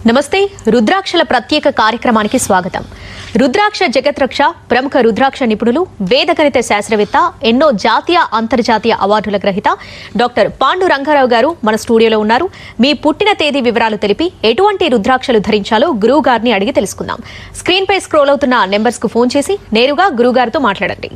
నమస్తే రుద్రాక్షల ప్రత్యేక కార్యక్రమానికి స్వాగతం. రుద్రాక్ష జగత్రక్ష ప్రముఖ రుద్రాక్ష నిపుణులు, వేదగణిత శాస్త్రవేత్త, ఎన్నో జాతీయ అంతర్జాతీయ అవార్డుల గ్రహీత డాక్టర్ పాండు రంగారావు గారు మన స్టూడియోలో ఉన్నారు. మీ పుట్టిన తేదీ వివరాలు తెలిపి ఎటువంటి రుద్రాక్షలు ధరించాలో గురువు గారిని అడిగి తెలుసుకుందాం. స్క్రీన్ పై స్క్రోల్ అవుతున్న నెంబర్స్ కు ఫోన్ చేసి నేరుగా గురువు గారితో మాట్లాడండి.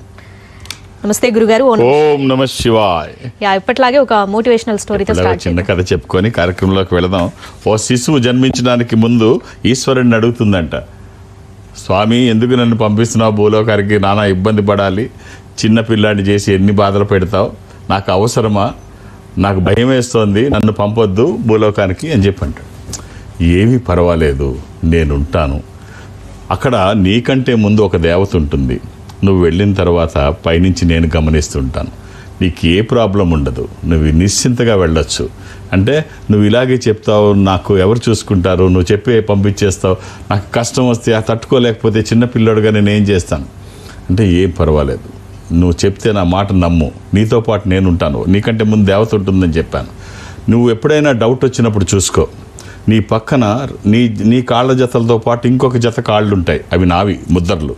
నమస్తే గురుగారు. ఓం నమ శివాయ్. ఇప్పట్లాగే ఒక మోటివేషనల్ స్టోరీతో చిన్న కథ చెప్పుకొని కార్యక్రమంలోకి వెళదాం. ఓ శిశువు జన్మించడానికి ముందు ఈశ్వరుడిని అడుగుతుందంట, స్వామి ఎందుకు నన్ను పంపిస్తున్నావు భూలోకానికి, నానా ఇబ్బంది పడాలి, చిన్న పిల్లాడిని చేసి ఎన్ని బాధలు పెడతావు, నాకు అవసరమా, నాకు భయం వేస్తోంది, నన్ను పంపొద్దు భూలోకానికి అని చెప్పంటాడు. ఏమీ పర్వాలేదు, నేనుంటాను, అక్కడ నీకంటే ముందు ఒక దేవత ఉంటుంది, నువ్వు వెళ్ళిన తర్వాత పైనుంచి నేను గమనిస్తుంటాను, నీకు ఏ ప్రాబ్లం ఉండదు, నువ్వు నిశ్చింతగా వెళ్ళొచ్చు. అంటే నువ్వు ఇలాగే చెప్తావు, నాకు ఎవరు చూసుకుంటారు, నువ్వు చెప్పే పంపించేస్తావు, నాకు కష్టం వస్తే తట్టుకోలేకపోతే చిన్నపిల్లడుగా నేను ఏం చేస్తాను అంటే ఏం పర్వాలేదు, నువ్వు చెప్తే నా మాట నమ్ము, నీతో పాటు నేను ఉంటాను, నీకంటే ముందు దేవత ఉంటుందని చెప్పాను. నువ్వు ఎప్పుడైనా డౌట్ వచ్చినప్పుడు చూసుకో, నీ పక్కన నీ కాళ్ళ జతలతో పాటు ఇంకొక జత కాళ్ళు ఉంటాయి, అవి నావి ముద్రలు,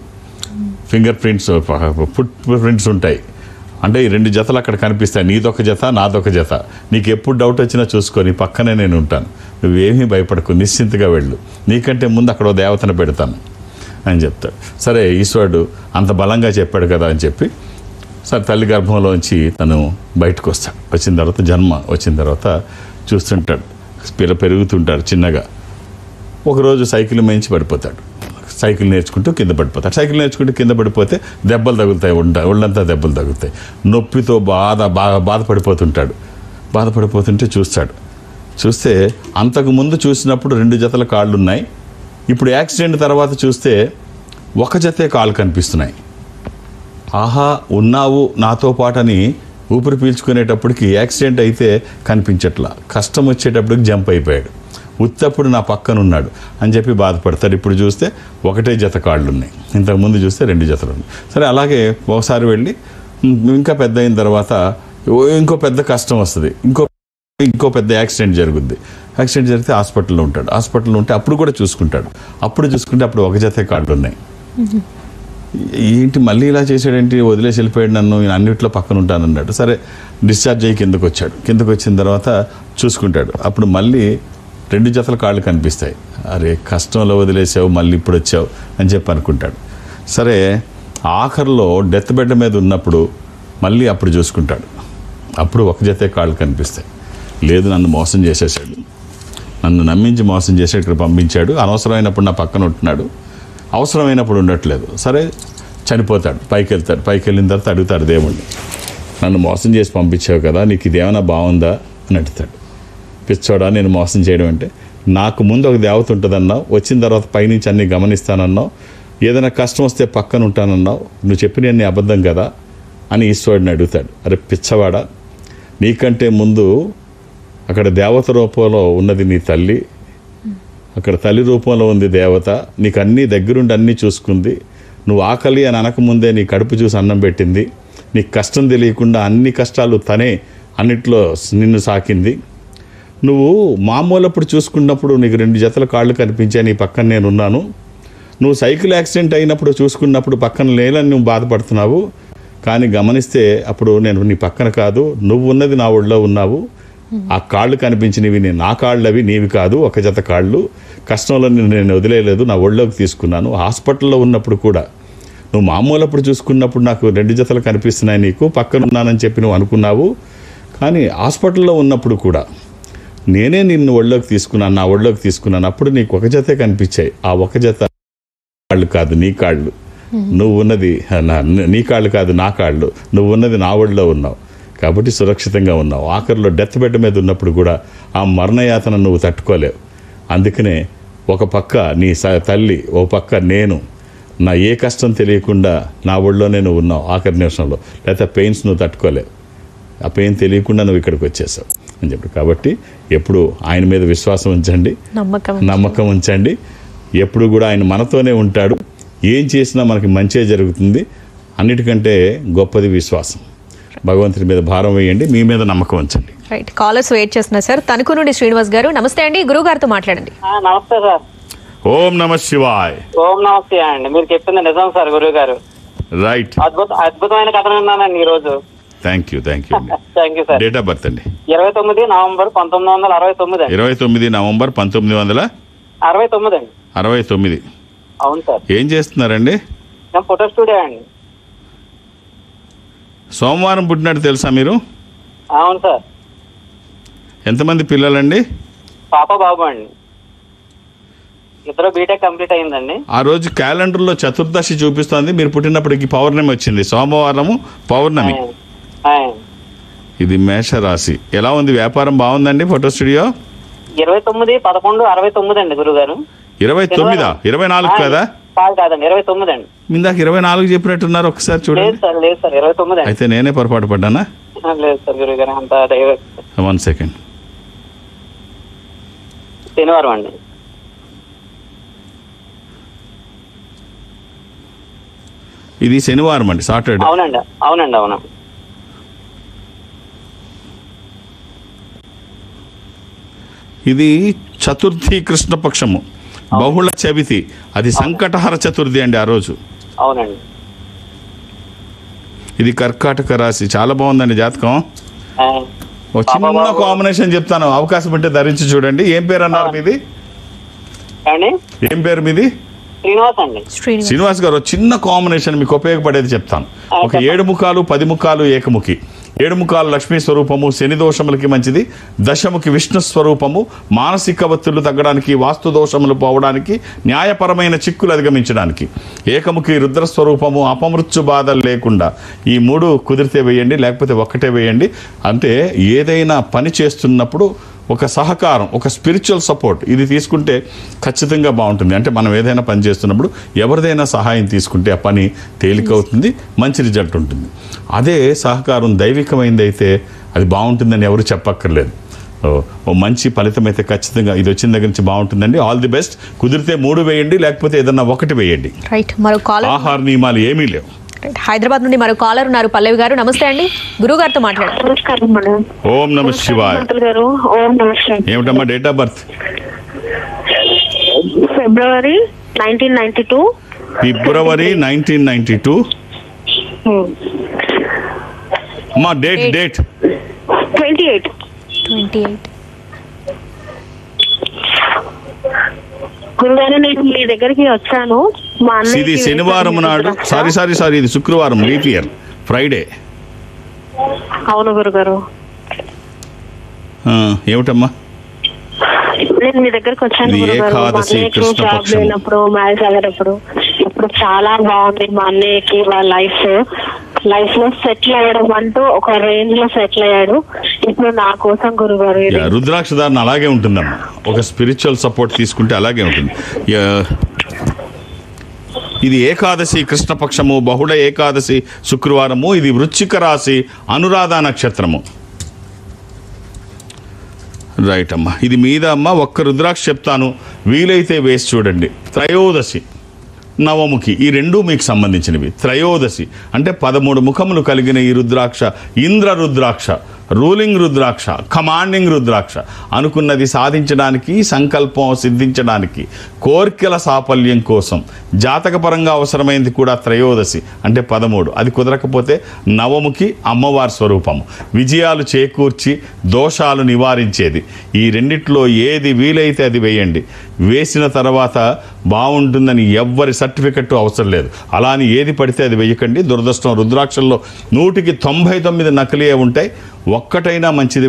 ఫింగర్ ప్రింట్స్, ఫుట్ ప్రింట్స్ ఉంటాయి. అంటే ఈ రెండు జతలు అక్కడ కనిపిస్తాయి, నీదొక జత నాదొక జత. నీకు ఎప్పుడు డౌట్ వచ్చినా చూసుకో, నీ పక్కనే నేను ఉంటాను, నువ్వేమీ భయపడకు, నిశ్చింతగా వెళ్ళు, నీకంటే ముందు అక్కడ ఓ దేవతను పెడతాను అని చెప్తాడు. సరే ఈశ్వరుడు అంత బలంగా చెప్పాడు కదా అని చెప్పి సరే తల్లి గర్భంలోంచి తను బయటకు వస్తాడు. వచ్చిన తర్వాత జన్మ వచ్చిన తర్వాత చూస్తుంటాడు, పిల్ల పెరుగుతుంటాడు చిన్నగా. ఒకరోజు సైకిల్ మేంచి పడిపోతాడు, సైకిల్ నేర్చుకుంటూ కింద పడిపోతాడు. సైకిల్ నేర్చుకుంటూ కింద పడిపోతే దెబ్బలు తగులుతాయి, ఒళ్ళంతా దెబ్బలు తగులుతాయి, నొప్పితో బాగా బాధపడిపోతుంటాడు. బాధపడిపోతుంటే చూస్తే అంతకుముందు చూసినప్పుడు రెండు జతల కాళ్ళు ఉన్నాయి, ఇప్పుడు యాక్సిడెంట్ తర్వాత చూస్తే ఒక జతే కాళ్ళు కనిపిస్తున్నాయి. ఆహా ఉన్నావు నాతో పాటని ఊపిరి పీల్చుకునేటప్పటికి యాక్సిడెంట్ అయితే కనిపించట్లా, కష్టం వచ్చేటప్పటికి జంప్ అయిపోయాడు, ఉత్తప్పుడు నా పక్కన ఉన్నాడు అని చెప్పి బాధపడతాడు. ఇప్పుడు చూస్తే ఒకటే జత కాళ్ళు ఉన్నాయి, ఇంతకుముందు చూస్తే రెండు జతలు ఉన్నాయి. సరే అలాగే ఒకసారి వెళ్ళి ఇంకా పెద్ద అయిన తర్వాత ఇంకో పెద్ద కష్టం వస్తుంది, ఇంకో పెద్ద యాక్సిడెంట్ జరుగుద్ది. యాక్సిడెంట్ జరిగితే హాస్పిటల్లో ఉంటాడు, హాస్పిటల్లో ఉంటే అప్పుడు కూడా చూసుకుంటాడు, అప్పుడు ఒక జతే కాళ్ళు ఉన్నాయి. ఏంటి మళ్ళీ ఇలా చేసాడేంటి, వదిలేసి వెళ్ళిపోయాడు, నన్ను నేను అన్నింటిలో పక్కన ఉంటానన్నాడు. సరే డిశ్చార్జ్ అయ్యి కిందకు వచ్చాడు, కిందకు వచ్చిన తర్వాత చూసుకుంటాడు, అప్పుడు మళ్ళీ రెండు జతల కాళ్ళు కనిపిస్తాయి. అరే కష్టంలో వదిలేసావు, మళ్ళీ ఇప్పుడు వచ్చావు అని చెప్పి అనుకుంటాడు. సరే ఆఖరిలో డెత్ బెడ్ మీద ఉన్నప్పుడు మళ్ళీ అప్పుడు చూసుకుంటాడు, అప్పుడు ఒక జతే కాళ్ళు కనిపిస్తాయి. లేదు నన్ను మోసం చేసేసాడు, నన్ను నమ్మించి మోసం చేసి ఇక్కడ పంపించాడు, అనవసరమైనప్పుడు నా పక్కన ఉంటున్నాడు, అవసరమైనప్పుడు ఉండట్లేదు. సరే చనిపోతాడు, పైకి వెళ్తాడు, పైకి వెళ్ళిన తర్వాత అడుగుతాడు దేవుణ్ణి, నన్ను మోసం చేసి పంపించావు కదా, నీకు ఇదేమైనా బాగుందా అని అడుగుతాడు. పిచ్చోడా నేను మోసం చేయడం అంటే, నాకు ముందు ఒక దేవత ఉంటుందన్నావు, వచ్చిన తర్వాత పైనుంచి అన్నీ గమనిస్తానన్నావు, ఏదైనా కష్టం వస్తే పక్కన ఉంటానన్నావు, నువ్వు చెప్పిన అన్ని అబద్ధం కదా అని ఈశ్వరుడిని అడుగుతాడు. అరే పిచ్చవాడా, నీకంటే ముందు అక్కడ దేవత రూపంలో ఉన్నది నీ తల్లి, అక్కడ తల్లి రూపంలో ఉంది దేవత, నీకు అన్నీ దగ్గరుండి అన్నీ చూసుకుంది, నువ్వు ఆకలి అని అనకముందే నీ కడుపు చూసి అన్నం పెట్టింది, నీకు కష్టం తెలియకుండా అన్ని కష్టాలు తనే అన్నిట్లో నిన్ను సాకింది. నువ్వు మామూలప్పుడు చూసుకున్నప్పుడు నీకు రెండు జతల కాళ్ళు కనిపించా, నీ పక్కన నేనున్నాను, నువ్వు సైకిల్ యాక్సిడెంట్ అయినప్పుడు చూసుకున్నప్పుడు పక్కన లేదని నువ్వు బాధపడుతున్నావు, కానీ గమనిస్తే అప్పుడు నేను నీ పక్కన కాదు, నువ్వు ఉన్నది నా ఒళ్ళో ఉన్నావు, ఆ కాళ్ళు కనిపించినవి నా కాళ్ళు, అవి నీవి కాదు, ఒక జత కాళ్ళు, కష్టంలో నేను వదిలేయలేదు, నా ఒళ్ళోకి తీసుకున్నాను. హాస్పిటల్లో ఉన్నప్పుడు కూడా నువ్వు మామూలప్పుడు చూసుకున్నప్పుడు నాకు రెండు జతలు కనిపిస్తున్నాయి, నీకు పక్కన ఉన్నానని చెప్పి నువ్వు అనుకున్నావు, కానీ హాస్పిటల్లో ఉన్నప్పుడు కూడా నేనే నిన్ను ఒళ్ళోకి తీసుకున్నాను, నా ఒళ్ళోకి తీసుకున్నాను, అప్పుడు నీకు ఒక జతే కనిపించాయి, ఆ ఒక జత కాళ్ళు కాదు నీ కాళ్ళు, నువ్వు ఉన్నది నీ కాళ్ళు కాదు నా కాళ్ళు, నువ్వు ఉన్నది నా ఒళ్ళో ఉన్నావు, కాబట్టి సురక్షితంగా ఉన్నావు. ఆఖరిలో డెత్ బెడ్ మీద ఉన్నప్పుడు కూడా ఆ మరణయాతన నువ్వు తట్టుకోలేవు, అందుకనే ఒక పక్క నీ తల్లి, ఓ పక్క నేను, నా ఏ కష్టం తెలియకుండా నా ఒళ్ళోనే నువ్వు ఉన్నావు ఆఖరి నిమిషంలో, లేకపోతే పెయిన్స్ నువ్వు తట్టుకోలేవు, ఆ పెయిన్ తెలియకుండా నువ్వు ఇక్కడికి వచ్చేసావు అని చెప్పి. కాబట్టి ఎప్పుడు ఆయన మీద విశ్వాసం ఉంచండి, నమ్మకం ఉంచండి, ఎప్పుడు కూడా ఆయన మనతోనే ఉంటాడు, ఏం చేసినా మనకి మంచే జరుగుతుంది. అన్నిటికంటే గొప్పది విశ్వాసం. భగవంతుని మీద భారం వేయండి, మీ మీద నమ్మకం ఉంచండి. రైట్, కాలర్స్ వెయిట్ చేస్తున్నారు సార్. తణుకు నుండి శ్రీనివాస్ గారు, నమస్తే అండి, గురువు గారితో మాట్లాడండి. నమస్తే సార్. ఓం నమ శివాయ్. ఓం నమస్తే అండి. మీరు చెప్పింది నిజం సార్ గురువు గారు. రైట్, అద్భుతమైన కథ విన్నానండి ఈ రోజు. Thank you thank you sir. Date of birth అండి? 29 నవంబర్ 1969 అండి. 29 నవంబర్ 1969 అండి. 69. అవును సార్. ఏం చేస్తున్నారండి? నేను ఫోటో స్టూడియో అండి. సోమవారం పుట్టినట్టు తెలుసా మీరు? అవును సార్. ఎంతమంది పిల్లలండి? పాప బాబు అండి. ఇద్దరు బీటెక్ కంప్లీట్ అయిందండి. ఆ రోజు క్యాలెండర్లో చతుర్దశి చూపిస్తోంది, మీరు పుట్టినప్పటికి పౌర్ణమి వచ్చింది, సోమవారము పౌర్ణమి. ఇది మేషరాశి. ఎలా ఉంది వ్యాపారం? బాగుందండి ఫోటో స్టూడియో? 29/11/69 అండి గురుగారు. 29 24 కదా? కాదండి, 29 అండి. ఇందాక 24 చెప్పినట్టున్నారు, ఒకసారి చూడండి. లేదు సార్ 29 అయితే నేనే పొరపాటు పడ్డానా? లేదు సార్ గురుగారు, అంత దైవ. 1 సెకండ్. శనివారం అండి. ఇది శనివారం అండి, సాటర్డే. అవునండి. అవును. ఇది చతుర్థి కృష్ణపక్షము, బహుళ చవితి, అది సంకటహర చతుర్థి అండి ఆ రోజు. అవునండి. ఇది కర్కాటక రాశి. చాలా బాగుందండి జాతకం. ఒక చిన్న కాంబినేషన్ చెప్తాను, అవకాశం ఉంటే ధరించి చూడండి. ఏం పేరు అన్నారు మీది? ఏం పేరు మీది? శ్రీనివాస్ అండి. శ్రీనివాస్ గారు, చిన్న కాంబినేషన్ మీకు ఉపయోగపడేది చెప్తాను. ఒక 7 ముఖాలు 10 ముఖాలు ఏకముఖి. 7 ముఖాలు లక్ష్మీ స్వరూపము, శని దోషములకి మంచిది. దశముఖి విష్ణు స్వరూపము, మానసిక ఒత్తిళ్లు తగ్గడానికి, వాస్తు దోషములు పోవడానికి, న్యాయపరమైన చిక్కులు అధిగమించడానికి. ఏకముఖి రుద్ర స్వరూపము, అపమృత్యు బాధలు లేకుండా. ఈ 3 కుదిరితే వేయండి, లేకపోతే ఒక్కటే వేయండి. అంటే ఏదైనా పని చేస్తున్నప్పుడు ఒక సహకారం, ఒక స్పిరిచువల్ సపోర్ట్ ఇది తీసుకుంటే ఖచ్చితంగా బాగుంటుంది. అంటే మనం ఏదైనా పని చేస్తున్నప్పుడు ఎవరిదైనా సహాయం తీసుకుంటే ఆ పని తేలికవుతుంది, మంచి రిజల్ట్ ఉంటుంది. అదే సహకారం దైవికమైంది అయితే అది బాగుంటుందని ఎవరు చెప్పక్కర్లేదు. ఓ మంచి ఫలితం అయితే ఖచ్చితంగా ఇది వచ్చిన దగ్గర నుంచి బాగుంటుందండి. All the best. కుదిరితే 3 వేయండి, లేకపోతే ఏదన్నా 1 వేయండి. రైట్, మరో కాలర్. ఆహార నియమాలు ఏమీ లేవు. హైదరాబాద్ నుండి మరో కాలర్ ఉన్నారు, పల్లవి గారు, నమస్తే అండి, గురువు గారితో మాట్లాడారు. ఓం నమ శివాయ. ఏమిటమ్మా డేట్ ఆఫ్ బర్త్? ఫిబ్రవరి 1992. ఫిబ్రవరి 1992. అమ్మా డేట్? 28. గురుగారు, నేను మీ దగ్గరికి వచ్చాను. మా అన్నయ్య ఇది శనివారం నాడు. సారీ, ఇది శుక్రవారం, లీప్ ఇయర్, ఫ్రైడే. అవును గురుగారు. ఏమిటమ్మా? నేను మీ దగ్గరికి వచ్చాను గురుగారు. మా అన్నయ్యకి జాబ్ లేనప్పుడు, మ్యారేజ్ అయ్యేటప్పుడు ఇప్పుడు చాలా బాగుంది మా అన్నయ్యకి. వాళ్ళ లైఫ్ లో సెటిల్ అవ్వడం అంటూ ఒక రేంజ్ లో సెటిల్ అయ్యాడు. ఇప్పుడు నా కోసం గురుగారు. రుద్రాక్ష ధారణ అలాగే ఉంటుందమ్మా, ఒక స్పిరిచువల్ సపోర్ట్ తీసుకుంటే అలాగే ఉంటుంది. ఇది ఏకాదశి కృష్ణపక్షము, బహుళ ఏకాదశి శుక్రవారము. ఇది వృశ్చిక రాశి, అనురాధ నక్షత్రము. రైట్ అమ్మా, ఇది మీద అమ్మ. ఒక్క రుద్రాక్ష చెప్తాను, వీలైతే వేసి చూడండి. త్రయోదశి, నవముఖి, ఈ 2 మీకు సంబంధించినవి. త్రయోదశి అంటే 13 ముఖములు కలిగిన ఈ రుద్రాక్ష ఇంద్ర రుద్రాక్ష, రూలింగ్ రుద్రాక్ష, కమాండింగ్ రుద్రాక్ష. అనుకున్నది సాధించడానికి, సంకల్పం సిద్ధించడానికి, కోర్కెల సాఫల్యం కోసం, జాతకపరంగా అవసరమైంది కూడా త్రయోదశి అంటే 13. అది కుదరకపోతే నవముఖి, అమ్మవారి స్వరూపము, విజయాలు చేకూర్చి దోషాలు నివారించేది. ఈ రెండిట్లో ఏది వీలైతే అది వేయండి. వేసిన తర్వాత బాగుంటుందని ఎవ్వరి సర్టిఫికెట్ అవసరం లేదు. అలా అని ఏది పడితే అది వేయకండి. దురదృష్టం, రుద్రాక్షల్లో 100కి 99 నకిలీయే ఉంటాయి. ఒక్కటైనా మంచిది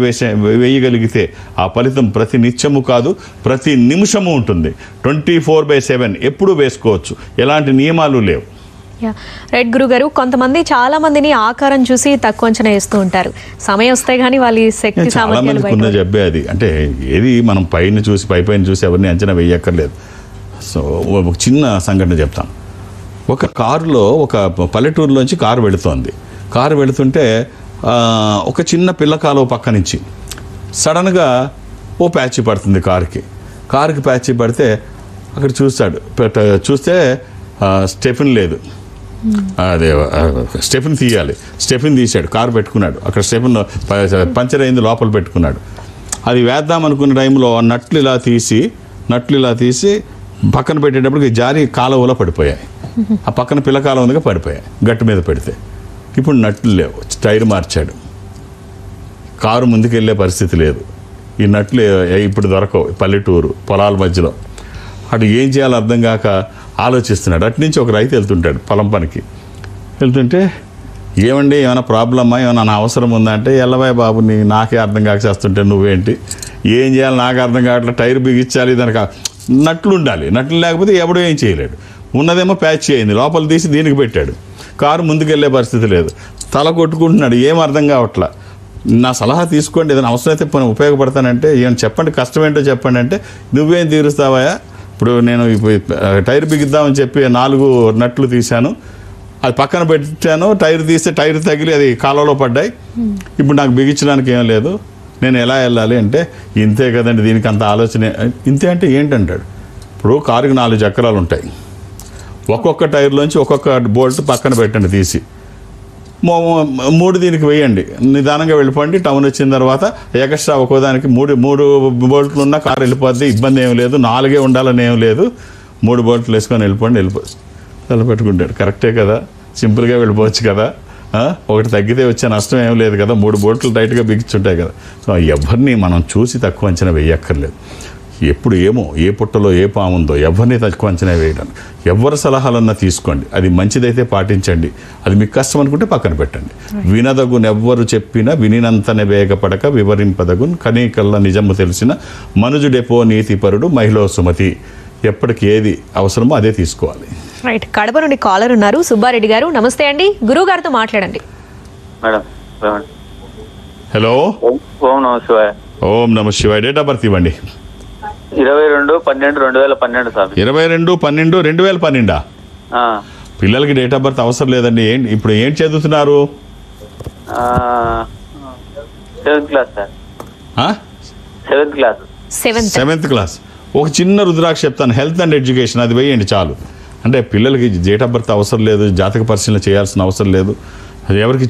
వేయగలిగితే ఆ ఫలితం ప్రతి నిత్యము కాదు, ప్రతి నిమిషము ఉంటుంది. 24/7 ఎప్పుడు వేసుకోవచ్చు, ఎలాంటి నియమాలు లేవు. రైట్ గురుగారు, కొంతమంది చాలా మందిని ఆకారం చూసి తక్కువ అంచనా వేస్తూ ఉంటారు. సమయం వస్తే గానీ వాళ్ళ శక్తి సామర్థ్యాలు ఉన్న జబ్బే అది. అంటే ఏది మనం పైన చూసి ఎవరిని అంచనా వేయక్కర్లేదు. సో ఒక చిన్న సంఘటన చెప్తాను. ఒక కారులో, ఒక పల్లెటూరులోంచి కారు వెళుతోంది. కారు వెళుతుంటే ఒక చిన్న పిల్ల కాలువ పక్క నుంచి సడన్గా ఓ ప్యాచ్ పడుతుంది కారుకి ప్యాచ్ పడితే అక్కడ చూస్తే స్టెఫిన్ లేదు. అదే స్టెఫిన్ తీయాలి. స్టెఫిన్ తీశాడు, కారు పెట్టుకున్నాడు, అక్కడ స్టెఫిన్ పంచర్ అయింది, లోపల పెట్టుకున్నాడు. అది వేద్దాం అనుకున్న టైంలో నట్లు ఇలా తీసి పక్కన పెట్టేటప్పటికి జారి కాలువలో పడిపోయాయి. ఆ పక్కన పిల్ల కాలువ ఉందిగా పడిపోయాయి గట్టు మీద పెడితే. ఇప్పుడు నట్లు లేవు, టైర్ మార్చాడు, కారు ముందుకెళ్ళే పరిస్థితి లేదు. ఈ నట్లు ఇప్పుడు దొరకవు, పల్లెటూరు పొలాల మధ్యలో. అటు ఏం చేయాలో అర్థం కాక ఆలోచిస్తున్నాడు. అటు నుంచి ఒక రైతు వెళ్తుంటాడు పొలం పనికి. వెళ్తుంటే, ఏమండి ఏమైనా ప్రాబ్లమ్మా, ఏమైనా నా అవసరం ఉందా అంటే, ఎల్లవాయ బాబు నాకే అర్థం కాక చేస్తుంటే నువ్వేంటి, ఏం చేయాలి నాకు అర్థం కావట్లేదు, టైర్ బిగించాలి, దానికి నట్లు ఉండాలి, నట్లు లేకపోతే ఎవడో ఏం చేయలేడు. ఉన్నదేమో ప్యాచ్ అయింది, లోపల తీసి దీనికి పెట్టాడు, కారు ముందుకెళ్ళే పరిస్థితి లేదు. తల కొట్టుకుంటున్నాడు, ఏం అర్థం కావట్లా. నా సలహా తీసుకోండి, ఏదైనా అవసరమైతే పని ఉపయోగపడతానంటే, ఏమైనా చెప్పండి, కష్టం ఏంటో చెప్పండి అంటే, నువ్వేం తీరుస్తావా, ఇప్పుడు నేను టైర్ బిగిద్దామని చెప్పి 4 నట్లు తీశాను, అది పక్కన పెట్టాను, టైర్ తీస్తే టైర్ తగిలి అది కాలువలో పడ్డాయి, ఇప్పుడు నాకు బిగించడానికి ఏం లేదు, నేను ఎలా వెళ్ళాలి అంటే, ఇంతే కదండి దీనికి అంత ఆలోచన. ఇంతే అంటే ఏంటంటాడు. ఇప్పుడు కారుకి 4 చక్రాలు ఉంటాయి, ఒక్కొక్క టైర్లోంచి ఒక్కొక్క బోల్ట్ పక్కన పెట్టండి తీసి, 3 దీనికి వేయండి, నిదానంగా వెళ్ళిపోండి. టౌన్ వచ్చిన తర్వాత ఎక్స్ట్రా ఒక్కోదానికి 3 బోల్ట్లు ఉన్న కారు వెళ్ళిపోద్ది, ఇబ్బంది ఏం లేదు, 4 ఉండాలని ఏం లేదు, 3 బోల్ట్లు వేసుకొని వెళ్ళిపోండి. పెట్టుకుంటాడు. కరెక్టే కదా, సింపుల్గా వెళ్ళిపోవచ్చు కదా, ఒకటి తగ్గితే వచ్చే నష్టం ఏం లేదు కదా, 3 బోల్ట్లు టైట్గా బిగించుంటాయి కదా. సో ఎవరిని మనం చూసి తక్కువ అంచనా వేయక్కర్లేదు. ఎప్పుడు ఏ పుట్టలో ఏ పాముందో ఎవరిని తక్కువ అంచనా వేయడం. ఎవరి సలహాలన్నా తీసుకోండి, అది మంచిదైతే పాటించండి, అది మీకు కష్టం అనుకుంటే పక్కన పెట్టండి. వినదగున్ ఎవ్వరు చెప్పినా వినినంతనే వేగపడక వివరింపదగున్ కనీకల్ల నిజము తెలిసిన మనుజుడెపో నీతిపరుడు మహిళ సుమతి. ఎప్పటికి ఏది అవసరమో అదే తీసుకోవాలి. రైట్. కడప నుండి కాలర్ ఉన్నారు, సుబ్బారెడ్డి గారు. నమస్తే అండి, గురువు గారితో మాట్లాడండి. Madam hello. ఓం నమ శివాయ. ఓం నమ శివాయ. డేట్ ఆఫ్ బర్త్ ఇవ్వండి. 22/12/2012 సార్. 22/12/2012. పిల్లలకి డేట్ ఆఫ్ బర్త్ అవసరం లేదండి. ఇప్పుడు ఏం చదువుతున్నారు? 7th class sir. 7th class. 7th class. ఒక చిన్న రుద్రాక్ష చెప్తాను, హెల్త్ అండ్ ఎడ్యుకేషన్, అది వేయండి చాలు. అంటే పిల్లలకి డేట్ ఆఫ్ బర్త్ అవసరం లేదు, జాతక పరిశీలన చేయాల్సిన అవసరం లేదు, అది ఎవరికి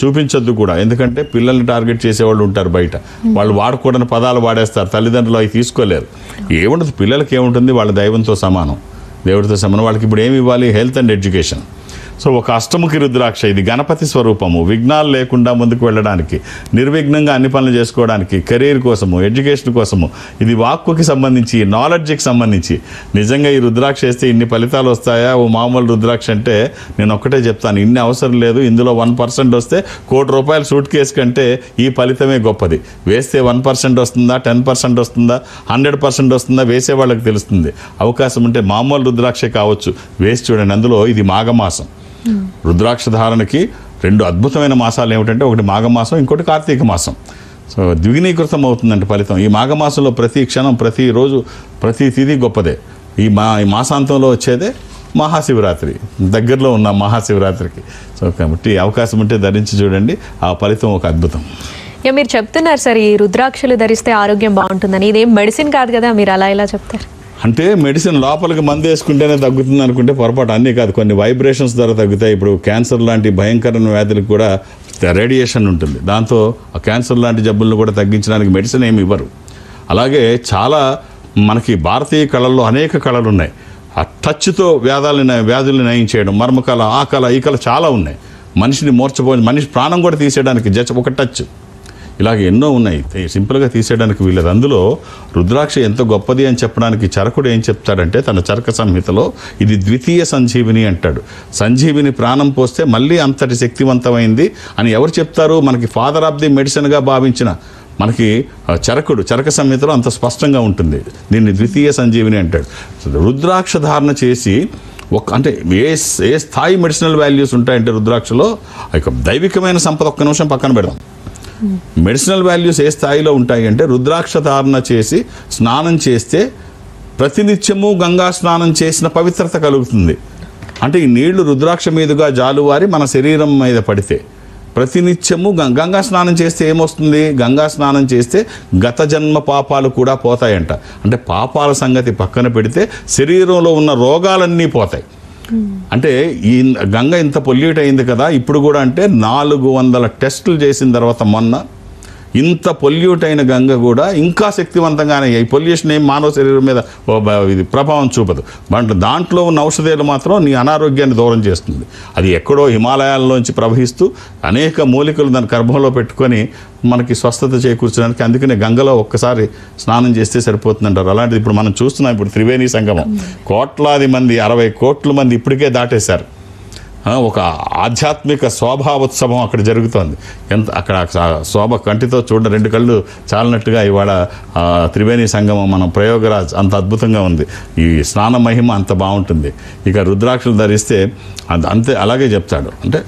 చూపించొద్దు కూడా. ఎందుకంటే పిల్లల్ని టార్గెట్ చేసేవాళ్ళు ఉంటారు బయట, వాళ్ళు వాడకూడని పదాలు వాడేస్తారు, తల్లిదండ్రులు అవి తీసుకోలేరు. ఏముంటుంది పిల్లలకి, ఏముంటుంది, వాళ్ళ దైవంతో సమానం, దేవుడితో సమానం. వాళ్ళకి ఇప్పుడు ఏమి ఇవ్వాలి? Health and education. సో ఒక అష్టముఖి రుద్రాక్ష, ఇది గణపతి స్వరూపము, విఘ్నాలు లేకుండా ముందుకు వెళ్ళడానికి, నిర్విఘ్నంగా అన్ని పనులు చేసుకోవడానికి, కెరీర్ కోసము, ఎడ్యుకేషన్ కోసము, ఇది వాక్కుకి సంబంధించి, నాలెడ్జ్కి సంబంధించి. నిజంగా ఈ రుద్రాక్ష వేస్తే ఇన్ని ఫలితాలు వస్తాయా? ఓ మామూలు రుద్రాక్ష అంటే నేను ఒక్కటే చెప్తాను, ఇన్ని అవసరం లేదు. ఇందులో 1% వస్తే ₹1 కోటి సూట్ కేసు కంటే ఈ ఫలితమే గొప్పది. వేస్తే 1% వస్తుందా, 10% వస్తుందా, 100% వస్తుందా, వేసే వాళ్ళకి తెలుస్తుంది. అవకాశం ఉంటే మామూలు రుద్రాక్ష కావచ్చు, వేసి చూడండి. అందులో ఇది మాఘమాసం. రుద్రాక్ష ధారణకి 2 అద్భుతమైన మాసాలు ఏమిటంటే, ఒకటి మాఘమాసం, ఇంకోటి కార్తీక మాసం. సో ద్విగుణీకృతం అవుతుందంటే ఫలితం. ఈ మాఘమాసంలో ప్రతి క్షణం, ప్రతిరోజు, ప్రతి తిథి గొప్పదే. ఈ మాసాంతంలో వచ్చేదే మహాశివరాత్రి, దగ్గరలో ఉన్న మహాశివరాత్రికి. సో కాబట్టి అవకాశం ఉంటే ధరించి చూడండి, ఆ ఫలితం ఒక అద్భుతం. మీరు చెప్తున్నారు సార్, ఈ రుద్రాక్షలు ధరిస్తే ఆరోగ్యం బాగుంటుందని. ఇదేం మెడిసిన్ కాదు కదా, మీరు అలా ఇలా చెప్తారు అంటే? మెడిసిన్ లోపలికి మందు వేసుకుంటేనే తగ్గుతుంది అనుకుంటే పొరపాటు. అన్నీ కాదు, కొన్ని వైబ్రేషన్స్ ద్వారా తగ్గుతాయి. ఇప్పుడు క్యాన్సర్ లాంటి భయంకరమైన వ్యాధులకు కూడా రేడియేషన్ ఉంటుంది, దాంతో ఆ క్యాన్సర్ లాంటి జబ్బులను కూడా తగ్గించడానికి మెడిసిన్ ఏమి ఇవ్వరు. అలాగే చాలా మనకి భారతీయ కళల్లో అనేక కళలు ఉన్నాయి. ఆ టచ్తో వ్యాధుల్ని నయం చేయడం, మర్మకళ, ఆ కళ, ఈ కళ చాలా ఉన్నాయి. మనిషిని మనిషి ప్రాణం కూడా తీసేయడానికి జస్ట్ ఒక టచ్, ఇలాగ ఎన్నో ఉన్నాయి, సింపుల్గా తీసేయడానికి వీళ్ళది. అందులో రుద్రాక్ష ఎంత గొప్పది అని చెప్పడానికి చరకుడు ఏం చెప్తాడంటే, తన చరక సంహితలో ఇది ద్వితీయ సంజీవిని అంటాడు. సంజీవిని ప్రాణం పోస్తే మళ్ళీ అంతటి శక్తివంతమైంది అని ఎవరు చెప్తారు? మనకి ఫాదర్ ఆఫ్ ది మెడిసిన్గా భావించిన మనకి చరక సంహితలో అంత స్పష్టంగా ఉంటుంది. దీన్ని ద్వితీయ సంజీవిని అంటాడు. రుద్రాక్ష ధారణ చేసి అంటే ఏ స్థాయి మెడిసినల్ వాల్యూస్ ఉంటాయంటే రుద్రాక్షలో, దైవికమైన సంపద ఒక్క నిమిషం పక్కన పెడదాం. మెడిసినల్ వాల్యూస్ ఏ స్థాయిలో ఉంటాయి అంటే, రుద్రాక్ష ధారణ చేసి స్నానం చేస్తే ప్రతినిత్యము గంగా స్నానం చేసిన పవిత్రత కలుగుతుంది. అంటే ఈ నీళ్లు రుద్రాక్ష మీదుగా జాలువారి మన శరీరం మీద పడితే, ప్రతినిత్యము గంగా స్నానం చేస్తే ఏమొస్తుంది? గంగా స్నానం చేస్తే గత జన్మ పాపాలు కూడా పోతాయంట. అంటే పాపాల సంగతి పక్కన పెడితే శరీరంలో ఉన్న రోగాలన్నీ పోతాయి. అంటే ఈ గంగ ఇంత పొల్యూట్ అయింది కదా ఇప్పుడు కూడా అంటే 400 టెస్టులు చేసిన తర్వాత మొన్న ఇంత పొల్యూట్ అయిన గంగ కూడా ఇంకా శక్తివంతంగానే ఈ పొల్యూషన్ ఏం మానవ శరీరం మీద ఇది ప్రభావం చూపదు. దాంట్లో ఉన్న ఔషధాలు మాత్రం నీ అనారోగ్యాన్ని దూరం చేస్తుంది. అది ఎక్కడో హిమాలయాల్లోంచి ప్రవహిస్తూ అనేక మూలికలు దాని గర్భంలో పెట్టుకొని మనకి స్వస్థత చేకూర్చడానికి, అందుకనే గంగలో ఒక్కసారి స్నానం చేస్తే సరిపోతుందంటారు. అలాంటిది ఇప్పుడు మనం చూస్తున్నాం. ఇప్పుడు త్రివేణి సంగమం కోట్లాది మంది 60 కోట్ల మంది ఇప్పటికే దాటేశారు. ఒక ఆధ్యాత్మిక శోభావోత్సవం అక్కడ జరుగుతోంది. ఎంత అక్కడ శోభ కంటితో చూడ 2 కళ్ళు చాలినట్టుగా ఇవాళ త్రివేణి సంగమం మన ప్రయోగరాజ్ అంత అద్భుతంగా ఉంది. ఈ స్నాన మహిమ అంత బాగుంటుంది. ఇక రుద్రాక్షలు ధరిస్తే అంతే అలాగే చెప్తాడు. అంటే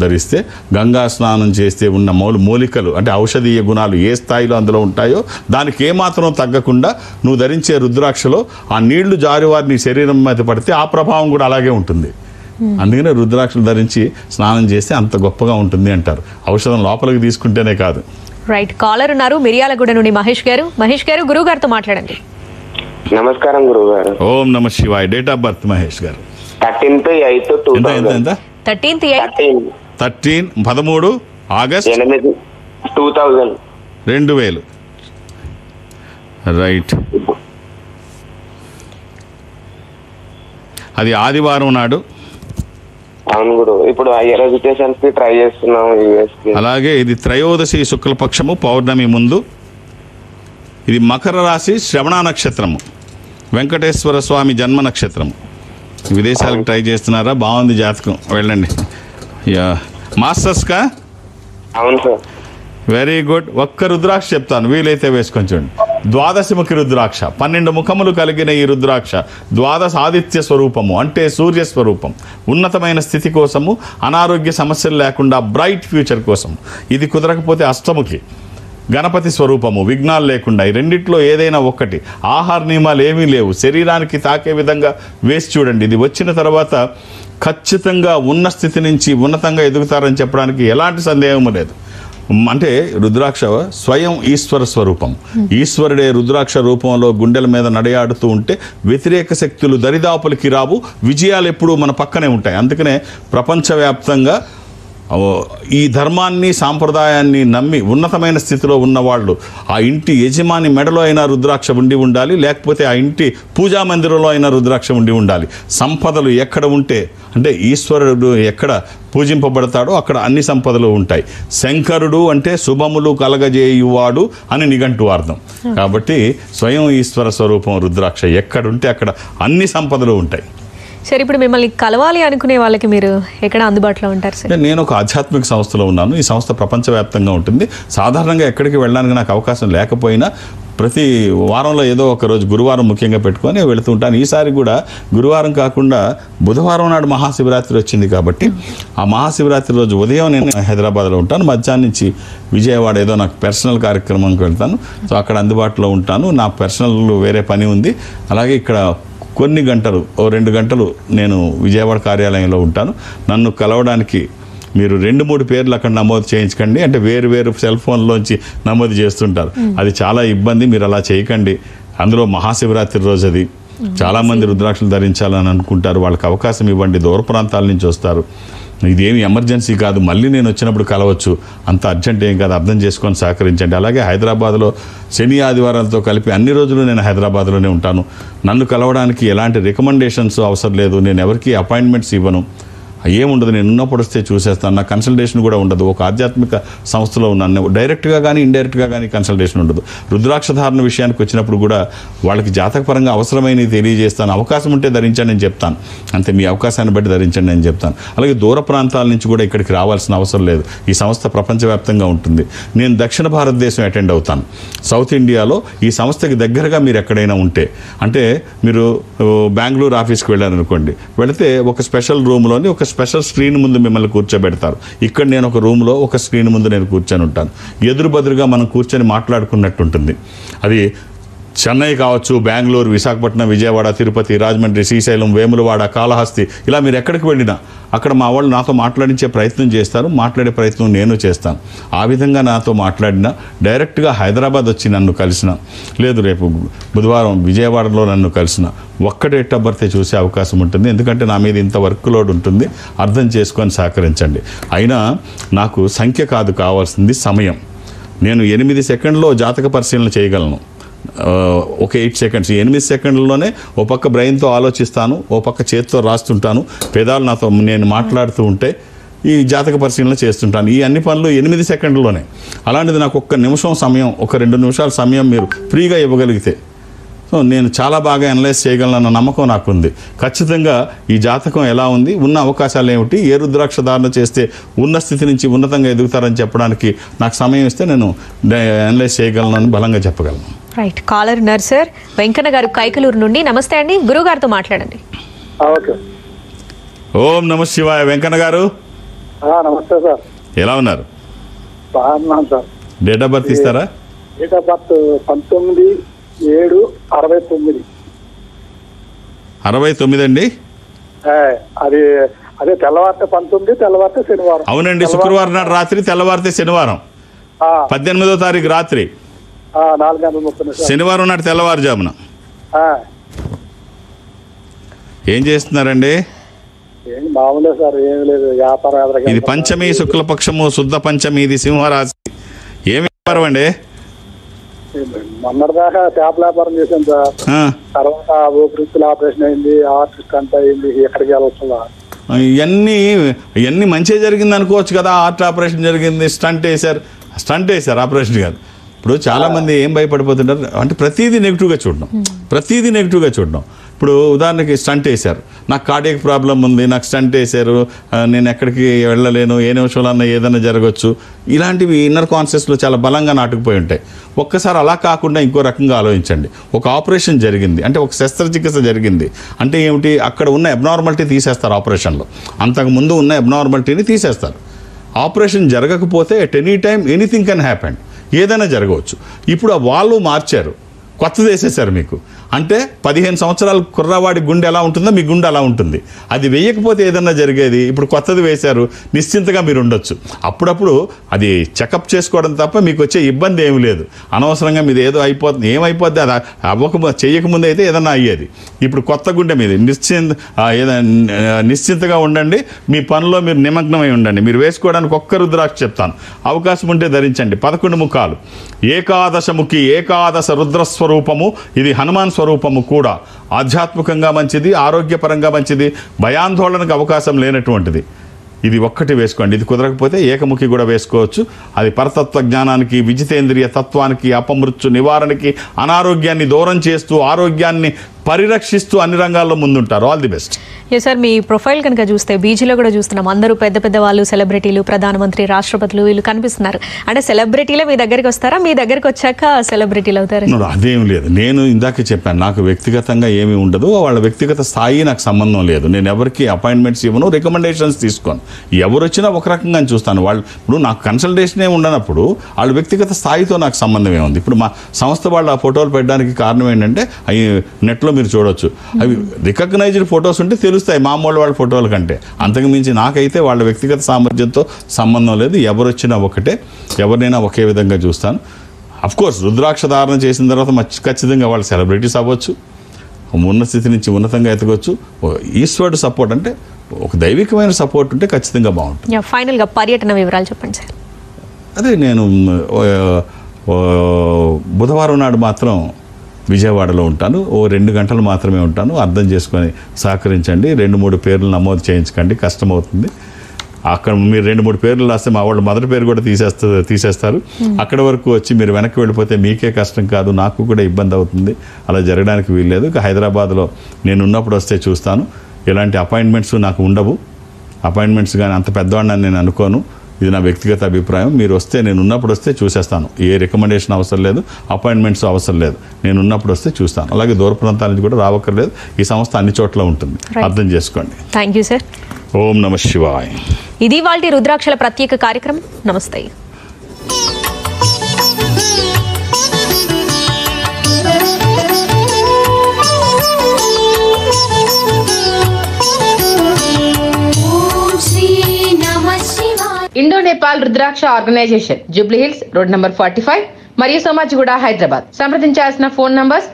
ధరిస్తే గంగా స్నానం చేస్తే ఉన్న మూలికలు అంటే ఔషధీయ గుణాలు ఏ స్థాయిలో అందులో ఉంటాయో దానికి ఏమాత్రం తగ్గకుండా నువ్వు ధరించే రుద్రాక్షలో ఆ నీళ్లు జారివారి నీ శరీరం మీద పడితే ఆ ప్రభావం కూడా అలాగే ఉంటుంది. అందుకనే రుద్రాక్షలు ధరించి స్నానం చేస్తే అంత గొప్పగా ఉంటుంది అంటారు. ఔషధం లోపలికి తీసుకుంటేనే కాదు. రైట్, కాలర్ ఉన్నారు మిర్యాలగూడ నుండి మహేష్ గారు. మహేష్ గారు, గురువు గారితో మాట్లాడండి. నమస్కారం గురువు గారు. ఓం నమ శివాయ. డేట్ ఆఫ్ బర్త్ మహేష్ గారు 13/8/2000. 13 ఆగస్ట్ 2000. రైట్. అది ఆదివారం నాడు. అవును గురు, ఇప్పుడు హైయర్ ఎడ్యుకేషన్స్ కి ట్రై చేస్తున్నాం యూఎస్ కి. అలాగే ఇది త్రయోదశి శుక్లపక్షము పౌర్ణమి ముందు. ఇది మకర రాశి శ్రవణ నక్షత్రము, వెంకటేశ్వర స్వామి జన్మ నక్షత్రము. విదేశాలకు ట్రై చేస్తున్నారా? బాగుంది జాతకం, వెళ్ళండి. మాస్టర్స్కా? అవును సార్. Very good. ఒక్క రుద్రాక్ష చెప్తాను, వీలైతే వేసుకొని చూడండి. ద్వాదశముఖి రుద్రాక్ష, 12 ముఖములు కలిగిన ఈ రుద్రాక్ష ద్వాదశ ఆదిత్య స్వరూపము అంటే సూర్య స్వరూపం. ఉన్నతమైన స్థితి కోసము, అనారోగ్య సమస్యలు లేకుండా బ్రైట్ ఫ్యూచర్ కోసం. ఇది కుదరకపోతే అష్టముఖి, గణపతి స్వరూపము, విఘ్నాలు లేకుండా. ఈ రెండిట్లో ఏదైనా ఒక్కటి. ఆహార నియమాలు ఏమీ లేవు, శరీరానికి తాకే విధంగా వేసి చూడండి. ఇది వచ్చిన తర్వాత ఖచ్చితంగా ఉన్న స్థితి నుంచి ఉన్నతంగా ఎదుగుతారని చెప్పడానికి ఎలాంటి సందేహము లేదు. అంటే రుద్రాక్ష స్వయం ఈశ్వర స్వరూపం. ఈశ్వరుడే రుద్రాక్ష రూపంలో గుండెల మీద నడయాడుతూ ఉంటే వ్యతిరేక శక్తులు దరిదాపులకి రావు, విజయాలు ఎప్పుడూ మన పక్కనే ఉంటాయి. అందుకనే ప్రపంచవ్యాప్తంగా ఈ ధర్మాన్ని సాంప్రదాయాన్ని నమ్మి ఉన్నతమైన స్థితిలో ఉన్నవాళ్ళు ఆ ఇంటి యజమాని మెడలో అయినా రుద్రాక్ష ఉండి ఉండాలి, లేకపోతే ఆ ఇంటి పూజా మందిరంలో అయినా రుద్రాక్ష ఉండి ఉండాలి. సంపదలు ఎక్కడ ఉంటే అంటే ఈశ్వరుడు ఎక్కడ పూజింపబడతాడో అక్కడ అన్ని సంపదలు ఉంటాయి. శంకరుడు అంటే శుభములు కలగజేయువాడు అని నిఘంటు అర్థం. కాబట్టి స్వయం ఈశ్వర స్వరూపం రుద్రాక్ష. ఎక్కడుంటే అక్కడ అన్ని సంపదలు ఉంటాయి. సరే, ఇప్పుడు మిమ్మల్ని కలవాలి అనుకునే వాళ్ళకి మీరు ఎక్కడ అందుబాటులో ఉంటారు సార్? నేను ఒక ఆధ్యాత్మిక సంస్థలో ఉన్నాను. ఈ సంస్థ ప్రపంచవ్యాప్తంగా ఉంటుంది. సాధారణంగా ఎక్కడికి వెళ్ళడానికి నాకు అవకాశం లేకపోయినా ప్రతి వారంలో ఏదో ఒక రోజు గురువారం ముఖ్యంగా పెట్టుకొని వెళుతూ ఉంటాను. ఈసారి కూడా గురువారం కాకుండా బుధవారం నాడు మహాశివరాత్రి వచ్చింది కాబట్టి ఆ మహాశివరాత్రి రోజు ఉదయం నేను హైదరాబాద్లో ఉంటాను. మధ్యాహ్నం నుంచి విజయవాడ ఏదో నాకు పర్సనల్ కార్యక్రమంకి వెళ్తాను. సో అక్కడ అందుబాటులో ఉంటాను. నా పర్సనల్ వేరే పని ఉంది. అలాగే ఇక్కడ కొన్ని గంటలు 2 గంటలు నేను విజయవాడ కార్యాలయంలో ఉంటాను. నన్ను కలవడానికి మీరు 2-3 పేర్లు అక్కడ నమోదు చేయించకండి. అంటే వేరు సెల్ ఫోన్లోంచి నమోదు చేస్తుంటారు. అది చాలా ఇబ్బంది. మీరు అలా చేయకండి. అందులో మహాశివరాత్రి రోజు అది చాలామంది రుద్రాక్షలు ధరించాలని అనుకుంటారు. వాళ్ళకి అవకాశం ఇవ్వండి. దూర ప్రాంతాల నుంచి వస్తారు. ఇదేమి ఎమర్జెన్సీ కాదు. మళ్ళీ నేను వచ్చినప్పుడు కలవచ్చు. అంత అర్జెంట్ ఏం కాదు. అర్థం చేసుకొని సహకరించండి. అలాగే హైదరాబాద్లో శని ఆదివారాలతో కలిపి అన్ని రోజులు నేను హైదరాబాద్లోనే ఉంటాను. నన్ను కలవడానికి ఎలాంటి రికమెండేషన్స్ అవసరం లేదు. నేను ఎవరికి అపాయింట్మెంట్స్ ఇవ్వను. ఏముండదు. నేను ఉన్నప్పుడు వస్తే చూసేస్తాను. నా కన్సల్టేషన్ కూడా ఉండదు. ఒక ఆధ్యాత్మిక సంస్థలో ఉన్నాను. డైరెక్ట్గా కానీ ఇండైరెక్ట్గా కానీ కన్సల్టేషన్ ఉండదు. రుద్రాక్ష ధారణ విషయానికి వచ్చినప్పుడు కూడా వాళ్ళకి జాతకపరంగా అవసరమైనవి తెలియజేస్తాను. అవకాశం ఉంటే ధరించండి అని చెప్తాను. అంతే, మీ అవకాశాన్ని బట్టి ధరించండి అని చెప్తాను. అలాగే దూర ప్రాంతాల నుంచి కూడా ఇక్కడికి రావాల్సిన అవసరం లేదు. ఈ సంస్థ ప్రపంచవ్యాప్తంగా ఉంటుంది. నేను దక్షిణ భారతదేశం అటెండ్ అవుతాను. సౌత్ ఇండియాలో ఈ సంస్థకి దగ్గరగా మీరు ఎక్కడైనా ఉంటే, అంటే మీరు బెంగళూరు ఆఫీస్కి వెళ్ళారనుకోండి, వెళితే ఒక స్పెషల్ రూమ్లోని ఒక స్పెషల్ స్క్రీన్ ముందు మిమ్మల్ని కూర్చోబెడతారు. ఇక్కడ నేను ఒక రూమ్లో ఒక స్క్రీన్ ముందు నేను కూర్చొని ఉంటాను. ఎదురు బదురుగా మనం కూర్చొని మాట్లాడుకున్నట్టు ఉంటుంది. అది చెన్నై కావచ్చు, బెంగళూరు, విశాఖపట్నం, విజయవాడ, తిరుపతి, రాజమండ్రి, శ్రీశైలం, వేములవాడ, కాళహస్తి, ఇలా మీరు ఎక్కడికి వెళ్ళినా అక్కడ మా వాళ్ళు నాతో మాట్లాడించే ప్రయత్నం చేస్తారు. మాట్లాడే ప్రయత్నం నేను చేస్తాను. ఆ విధంగా నాతో మాట్లాడినా, డైరెక్ట్గా హైదరాబాద్ వచ్చి నన్ను కలిసిన, లేదు రేపు బుధవారం విజయవాడలో నన్ను కలిసిన, ఒక్క డేట్ ఆఫ్ బర్త్ చూసే అవకాశం ఉంటుంది. ఎందుకంటే నా మీద ఇంత వర్క్ లోడ్ ఉంటుంది. అర్థం చేసుకొని సహకరించండి. అయినా నాకు సంఖ్య కాదు కావాల్సింది, సమయం. నేను 8 సెకండ్లో జాతక పరిశీలన చేయగలను. ఒక 8 సెకండ్స్, 8 సెకండ్లలోనే ఓ పక్క బ్రెయిన్తో ఆలోచిస్తాను, ఓ పక్క చేతితో రాస్తుంటాను, పెదాలు నాతో నేను మాట్లాడుతూ ఉంటే ఈ జాతక పరిశీలన చేస్తుంటాను. ఈ అన్ని పనులు 8 సెకండ్లలోనే. అలాంటిది నాకు 1 నిమిషం సమయం, 1-2 నిమిషాల సమయం మీరు ఫ్రీగా ఇవ్వగలిగితే సో నేను చాలా బాగా అనలైజ్ చేయగలనన్న నమ్మకం నాకుంది. ఖచ్చితంగా ఈ జాతకం ఎలా ఉంది, ఉన్న అవకాశాలు ఏమిటి, ఏ రుద్రాక్ష ధారణ చేస్తే ఉన్న స్థితి నుంచి ఉన్నతంగా ఎదుగుతారని చెప్పడానికి నాకు సమయం ఇస్తే నేను అనలైజ్ చేయగలనని బలంగా చెప్పగలను. రైట్. కాలర్ నర్సర్ వెంకన్న గారు కైకలూరు నుండి. నమస్తే అండి, గురుగారితో మాట్లాడండి. ఓం నమ శివాయ. వెంకన్న గారు నమస్తే సార్, ఎలా ఉన్నారు? బాగున్నాను సార్. డేట్ ఆఫ్ బర్త్ ఇస్తారా? Date of birth 19/7/69. 69 అండి. అది అదే తెల్లవారితే 19, తెల్లవారితే శనివారం. అవునండి, శుక్రవారం నాడు రాత్రి, తెల్లవారితే శనివారం 18వ తారీఖు రాత్రి, 4:30. శనివారం నాడు తెల్లవారుజామున. ఏం చేస్తున్నారండి? ఏం మామూలే సార్, ఏం లేదు, వ్యాపారం. ఇది పంచమి, శుక్లపక్షము, శుద్ధ పంచమి, ఇది సింహరాశి. ఏం వ్యాపారం అండి? మొన్నటిదాకా చేపల వ్యాపారం చేశాను సార్. తర్వాత ఊపిరితిత్తుల ఆపరేషన్ అయింది, ఆర్టిస్ట్ అంతా అయింది, ఎక్కడికి వెళ్ళొస్తుందా. ఇవన్నీ మంచిగా జరిగింది అనుకోవచ్చు కదా. హార్ట్ ఆపరేషన్ జరిగింది, స్టంట్ వేశారు, ఆపరేషన్ కాదు. ఇప్పుడు చాలామంది ఏం భయపడిపోతుంటారు అంటే ప్రతిదీ నెగిటివ్గా చూడడం. ఇప్పుడు ఉదాహరణకి స్టంట్ వేశారు, నాకు కార్డియక్ ప్రాబ్లం ఉంది, నాకు స్టంట్ వేశారు, నేను ఎక్కడికి వెళ్ళలేను, ఏ నిమిషంలో అన్నా ఏదైనా జరగచ్చు, ఇలాంటివి ఇన్నర్ కాన్షియస్లో చాలా బలంగా నాటుకుపోయి ఉంటాయి. ఒక్కసారి అలా కాకుండా ఇంకో రకంగా ఆలోచించండి. ఒక ఆపరేషన్ జరిగింది అంటే, ఒక శస్త్రచికిత్స జరిగింది అంటే ఏమిటి, అక్కడ ఉన్న అబ్నార్మాలిటీ తీసేస్తారు ఆపరేషన్లో. అంతకుముందు ఉన్న అబ్నార్మాలిటీని తీసేస్తారు. ఆపరేషన్ జరగకపోతే at any time anything can happen, ఏదైనా జరగవచ్చు. ఇప్పుడు ఆ వాళ్ళు మార్చారు, కొత్తది వేసేసారు మీకు. అంటే 15 సంవత్సరాల కుర్రవాడి గుండె ఎలా ఉంటుందో మీ గుండె అలా ఉంటుంది. అది వేయకపోతే ఏదన్నా జరిగేది. ఇప్పుడు కొత్తది వేశారు, నిశ్చింతగా మీరు ఉండొచ్చు. అప్పుడప్పుడు అది చెకప్ చేసుకోవడం తప్ప మీకు వచ్చే ఇబ్బంది ఏమి లేదు. అనవసరంగా మీరు ఏదో అయిపోతుంది, ఏమైపోద్ది అది చేయకముందు అయితే ఏదన్నా అయ్యేది. ఇప్పుడు కొత్త గుండె మీద నిశ్చింతగా ఉండండి, మీ పనిలో మీరు నిమగ్నమై ఉండండి. మీరు వేసుకోవడానికి ఒక్క రుద్రాక్ష చెప్తాను, అవకాశం ఉంటే ధరించండి. 11 ముఖాలు, ఏకాదశముఖి, ఏకాదశ రుద్రస్వరూపము. ఇది హనుమాన్ స్వరూపము కూడా. ఆధ్యాత్మికంగా మంచిది, ఆరోగ్యపరంగా మంచిది, భయాందోళనకు అవకాశం లేనటువంటిది. ఇది ఒక్కటి వేసుకోండి. ఇది కుదరకపోతే ఏకముఖి కూడా వేసుకోవచ్చు. అది పరతత్వ జ్ఞానానికి, విజితేంద్రియ తత్వానికి, అపమృత్యు నివారణకి, అనారోగ్యాన్ని దూరం చేస్తూ ఆరోగ్యాన్ని పరిరక్షిస్తూ అన్ని రంగాల్లో ముందుంటారు. All the best. సార్, మీ ప్రొఫైల్ కనుక చూస్తే బీజీలో కూడా చూస్తున్నాం, అందరూ పెద్ద పెద్ద వాళ్ళు, సెలబ్రిటీలు, ప్రధానమంత్రి, రాష్ట్రపతులు వీళ్ళు కనిపిస్తున్నారు. అంటే సెలబ్రిటీలే మీ దగ్గరికి వస్తారా, మీ దగ్గరికి వచ్చాక సెలబ్రిటీలు అవుతారు? అదేం లేదు. నేను ఇందాకే చెప్పాను, నాకు వ్యక్తిగతంగా ఏమీ ఉండదు. వాళ్ళ వ్యక్తిగత స్థాయి నాకు సంబంధం లేదు. నేను ఎవరికి అపాయింట్మెంట్స్ ఇవ్వను, రికమెండేషన్స్ తీసుకోను. ఎవరు వచ్చినా ఒక రకంగా చూస్తాను. వాళ్ళు ఇప్పుడు నాకు కన్సల్టేషన్ ఏమి ఉండనప్పుడు వాళ్ళ వ్యక్తిగత స్థాయితో నాకు సంబంధం ఏముంది. ఇప్పుడు మా సంస్థ వాళ్ళు ఆ ఫోటోలు పెట్టడానికి కారణం ఏంటంటే, అవి నెట్లో మీరు చూడొచ్చు, అవి రికగ్నైజ్డ్ ఫొటోస్ ఉంటే తెలుస్తాయి మామూలు వాళ్ళ ఫోటోల కంటే. అంతకు మించి నాకైతే వాళ్ళ వ్యక్తిగత సామర్థ్యంతో సంబంధం లేదు. ఎవరు వచ్చినా ఒకటే, ఎవరినైనా ఒకే విధంగా చూస్తాను. అఫ్కోర్స్ రుద్రాక్ష ధారణ చేసిన తర్వాత ఖచ్చితంగా వాళ్ళు సెలబ్రిటీస్ అవ్వచ్చు, ఉన్న స్థితి నుంచి ఉన్నతంగా ఎదగవచ్చు. ఈశ్వరుడు సపోర్ట్ అంటే, ఒక దైవికమైన సపోర్ట్ ఉంటే ఖచ్చితంగా బాగుంటుంది. ఫైనల్గా పర్యటన వివరాలు చెప్పండి సార్. అదే, నేను బుధవారం నాడు మాత్రం విజయవాడలో ఉంటాను. 2 గంటలు మాత్రమే ఉంటాను. అర్థం చేసుకొని సహకరించండి. 2-3 పేర్లు నమోదు చేయించకండి, కష్టమవుతుంది. అక్కడ మీరు 2-3 పేర్లు రాస్తే మా వాళ్ళు మొదటి పేరు కూడా తీసేస్తారు. అక్కడ వరకు వచ్చి మీరు వెనక్కి వెళ్ళిపోతే మీకే కష్టం కాదు, నాకు కూడా ఇబ్బంది అవుతుంది. అలా జరగడానికి వీల్లేదు. ఇక హైదరాబాద్లో నేను ఉన్నప్పుడు వస్తే చూస్తాను. ఎలాంటి అపాయింట్మెంట్స్ నాకు ఉండవు. అపాయింట్మెంట్స్ కానీ అంత పెద్దవాడిని నేను అనుకోను. ఇది నా వ్యక్తిగత అభిప్రాయం. మీరు వస్తే, నేను ఉన్నప్పుడు వస్తే చూసేస్తాను. ఏ రికమెండేషన్ అవసరం లేదు, అపాయింట్మెంట్స్ అవసరం లేదు. నేను ఉన్నప్పుడు వస్తే చూస్తాను. అలాగే దూర ప్రాంతాల నుంచి కూడా రావక్కర్లేదు. ఈ సంస్థ అన్ని చోట్ల ఉంటుంది, అర్థం చేసుకోండి. Thank you sir. ఓం నమ శివాయ. ఇది వాళ్ళ రుద్రాక్షల ప్రత్యేక కార్యక్రమం. నమస్తే. Indo Nepal Rudraksha organisation, Jubilee Hills, road number 45 మరియు సోమాజిగూడ, హైదరాబాద్. సంప్రదించాల్సిన ఫోన్ నంబర్స్